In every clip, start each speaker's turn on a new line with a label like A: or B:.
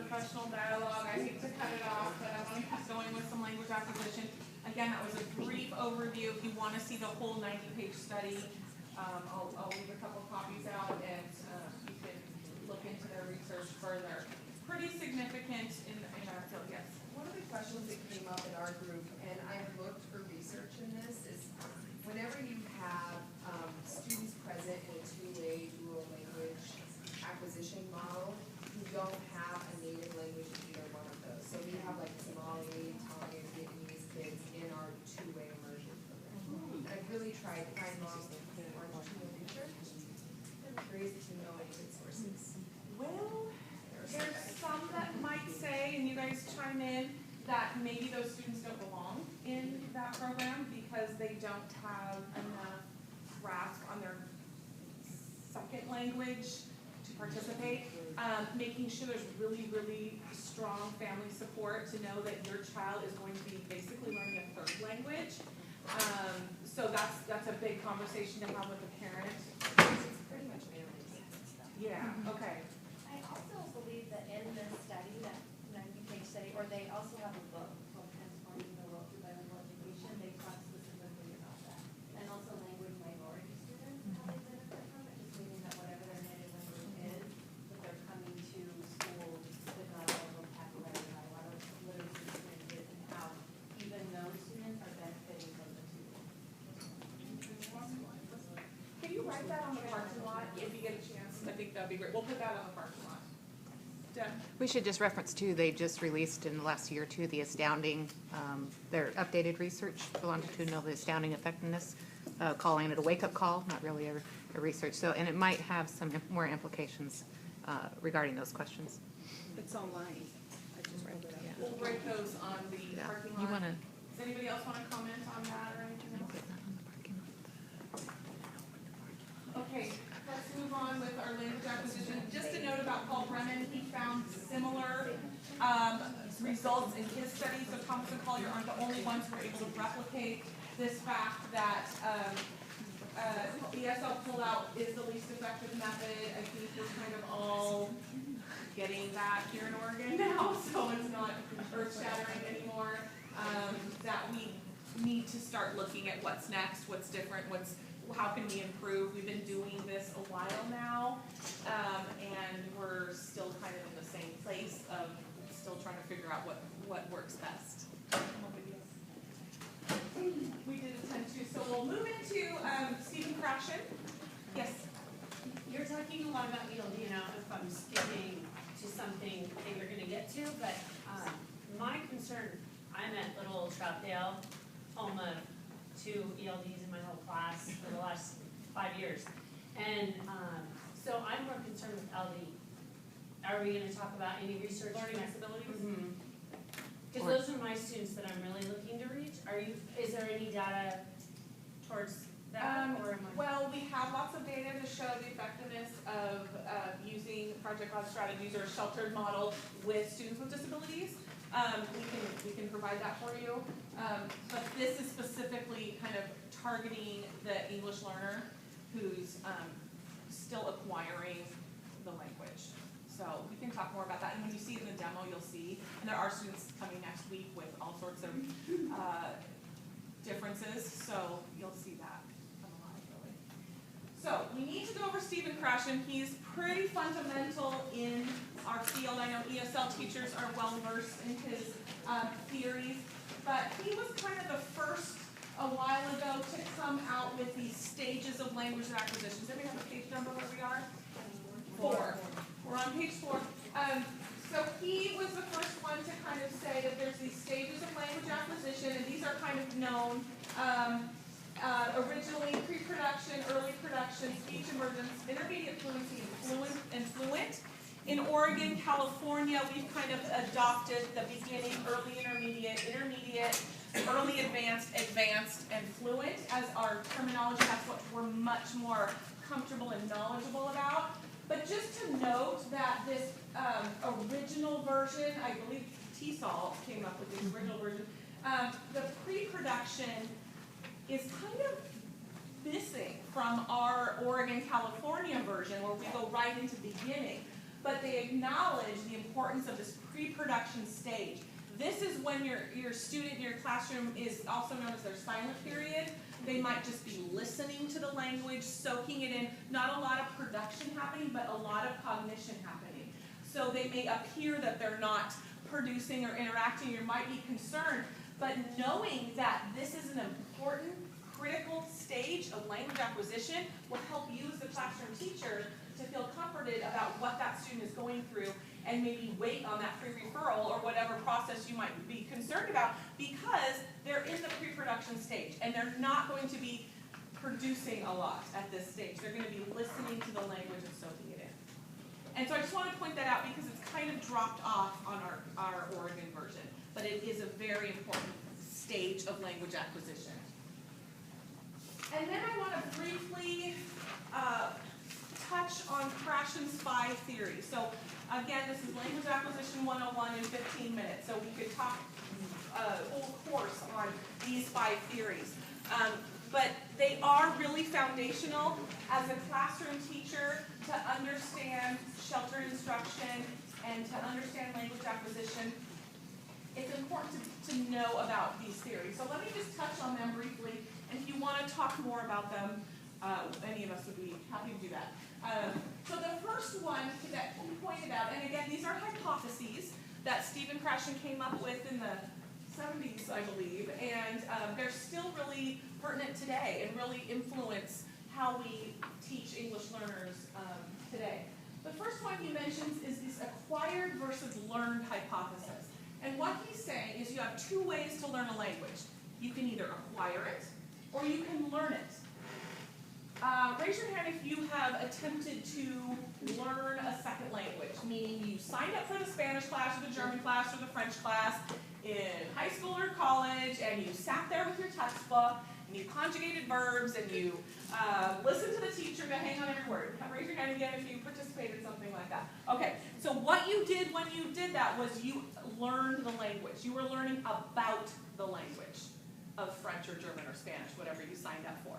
A: Professional dialogue. I hate to cut it off, but I want to keep going with some language acquisition. Again, that was a brief overview. If you want to see the whole 90-page study, I'll leave a couple copies out, and you can look into their research further. Pretty significant in our field, yes.
B: One of the questions that came up in our group, and I've looked for research in this, is whenever you have students present in a two-way dual language acquisition model, you don't have a native language in either one of those. So we have like Somali, Italian, Vietnamese kids in our two-way immersion program. And I've really tried to find models that aren't two-way research. I'm curious to know any good sources.
A: Well, there's some that might say, and you guys chime in, that maybe those students don't belong in that program because they don't have enough grasp on their second language to participate. Making sure there's really, really strong family support to know that your child is going to be basically learning a third language. So that's a big conversation to have with the parent.
B: It's pretty much managed.
A: Yeah, okay.
C: I also believe that in this study, that 90-page study, or they also have a book called Transforming the World Through Bilingual Education. They talk specifically about that. And also language minority students, how they benefit from it, just meaning that whatever their native language is, that they're coming to school with not a lot of vocabulary, not a lot of literacy experiences, and how even those students are benefiting from the two.
A: Can you write that on the parking lot if you get a chance? I think that'd be great. We'll put that on the parking lot. Deb?
D: We should just reference too, they just released in the last year or two the astounding, their updated research, longitudinal, the astounding effectiveness, calling it a wake-up call, not really a research. So, and it might have some more implications regarding those questions.
E: It's online. I just read it up.
A: We'll break those on the parking lot.
D: You want to?
A: Does anybody else want to comment on that or anything else? Okay, let's move on with our language acquisition. Just a note about Paul Brennan, he found similar results in his study. So Thomas and Collier aren't the only ones who were able to replicate this fact that ESL pullout is the least effective method. I think we're kind of all getting that here in Oregon now, so it's not earth-shattering anymore. That we need to start looking at what's next, what's different, how can we improve. We've been doing this a while now, and we're still kind of in the same place of still trying to figure out what works best. We did attend to, so we'll move into Stephen Krashen. Yes.
F: You're talking a lot about ELD, and I don't know if I'm skipping to something that you're going to get to, but my concern, I'm at Little Troutdale, home of 2 ELDs in my whole class for the last 5 years. And so I'm more concerned with LD. Are we going to talk about any research?
A: Learning disabilities?
F: Because those are my students that I'm really looking to reach. Is there any data towards that?
A: Well, we have lots of data to show the effectiveness of using Project Cloud strategies or a sheltered model with students with disabilities. We can provide that for you. But this is specifically kind of targeting the English learner who's still acquiring the language. So we can talk more about that. And when you see it in the demo, you'll see. And there are students coming next week with all sorts of differences. So you'll see that come alive, really. So we need to go over Stephen Krashen. He's pretty fundamental in our field. I know ESL teachers are well versed in his theories, but he was kind of the first a while ago to come out with these stages of language acquisition. Does anybody have a page number where we are? 4. We're on page 4. So he was the first one to kind of say that there's these stages of language acquisition, and these are kind of known originally pre-production, early production, speech emergence, intermediate fluency, and fluent. In Oregon, California, we've kind of adopted the beginning, early intermediate, early advanced, advanced, and fluent as our terminology. That's what we're much more comfortable and knowledgeable about. But just to note that this original version, I believe TESOL came up with the original version, the pre-production is kind of missing from our Oregon, California version where we go right into beginning. But they acknowledge the importance of this pre-production stage. This is when your student in your classroom is also known as their silent period. They might just be listening to the language, soaking it in. Not a lot of production happening, but a lot of cognition happening. So they may appear that they're not producing or interacting. You might be concerned, but knowing that this is an important, critical stage of language acquisition will help you as the classroom teacher to feel comforted about what that student is going through and maybe wait on that pre-referral or whatever process you might be concerned about because they're in the pre-production stage and they're not going to be producing a lot at this stage. They're going to be listening to the language and soaking it in. And so I just want to point that out because it's kind of dropped off on our Oregon version, but it is a very important stage of language acquisition. And then I want to briefly touch on Krashen's 5 theory. So again, this is Language Acquisition 101 in 15 minutes. So we could talk a whole course on these 5 theories. But they are really foundational as a classroom teacher to understand sheltered instruction and to understand language acquisition. It's important to know about these theories. So let me just touch on them briefly. And if you want to talk more about them, any of us would be happy to do that. So the first one that he pointed out, and again, these are hypotheses that Stephen Krashen came up with in the 70s, I believe, and they're still really pertinent today and really influence how we teach English learners today. The first one he mentions is this acquired versus learned hypothesis. And what he's saying is you have 2 ways to learn a language. You can either acquire it or you can learn it. Raise your hand if you have attempted to learn a second language, meaning you signed up for the Spanish class or the German class or the French class in high school or college, and you sat there with your textbook, and you conjugated verbs, and you listened to the teacher to hang on every word. Raise your hand again if you participated in something like that. Okay, so what you did when you did that was you learned the language. You were learning about the language of French or German or Spanish, whatever you signed up for.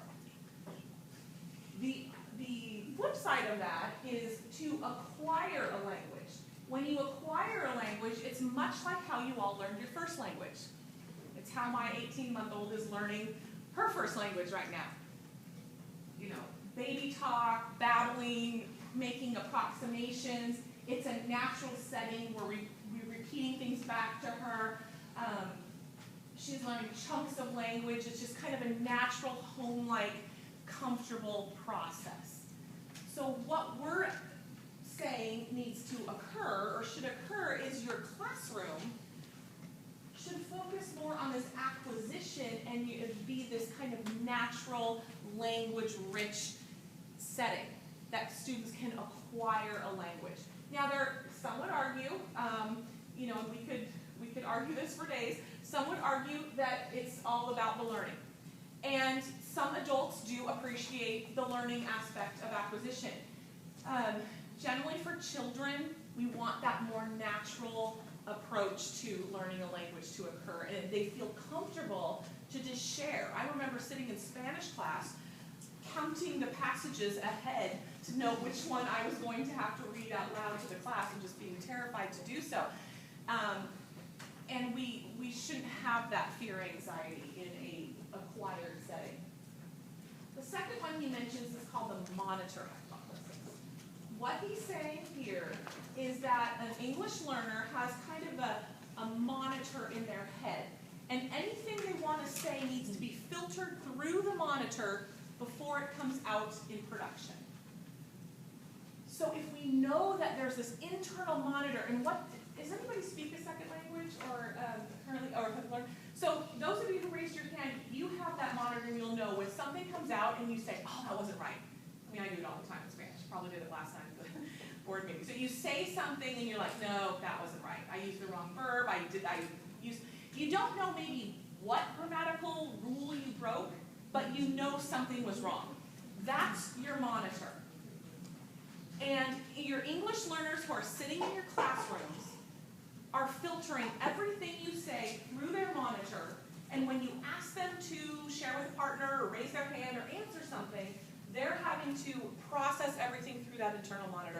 A: The flip side of that is to acquire a language. When you acquire a language, it's much like how you all learned your first language. It's how my 18-month-old is learning her first language right now. You know, baby talk, babbling, making approximations. It's a natural setting where we're repeating things back to her. She's learning chunks of language. It's just kind of a natural, home-like, comfortable process. So what we're saying needs to occur, or should occur, is your classroom should focus more on this acquisition and be this kind of natural, language-rich setting that students can acquire a language. Now, some would argue, you know, we could argue this for days. Some would argue that it's all about the learning. And some adults do appreciate the learning aspect of acquisition. Generally for children, we want that more natural approach to learning a language to occur, and they feel comfortable to just share. I remember sitting in Spanish class, counting the passages ahead to know which one I was going to have to read out loud to the class and just being terrified to do so. And we shouldn't have that fear anxiety in a acquired setting. The second one he mentions is called the monitor hypothesis. What he's saying here is that an English learner has kind of a monitor in their head, and anything they want to say needs to be filtered monitor before it comes out in production. So if we know that there's this internal monitor, and does anybody speak a second language or currently, or have learned? So those of you who raised your hand, you have that monitor and you'll know when something comes out and you say, oh, that wasn't right. I mean, I do it all the time in Spanish, probably did it last time at the board meeting. So you say something and you're like, no, that wasn't right. I used the wrong verb, you don't know maybe what grammatical rule you broke, but you know something was wrong. That's your monitor. And your English learners who are sitting in your classrooms are filtering everything you say through their monitor, and when you ask them to share with a partner or raise their hand or answer something, they're having to process everything through that internal monitor.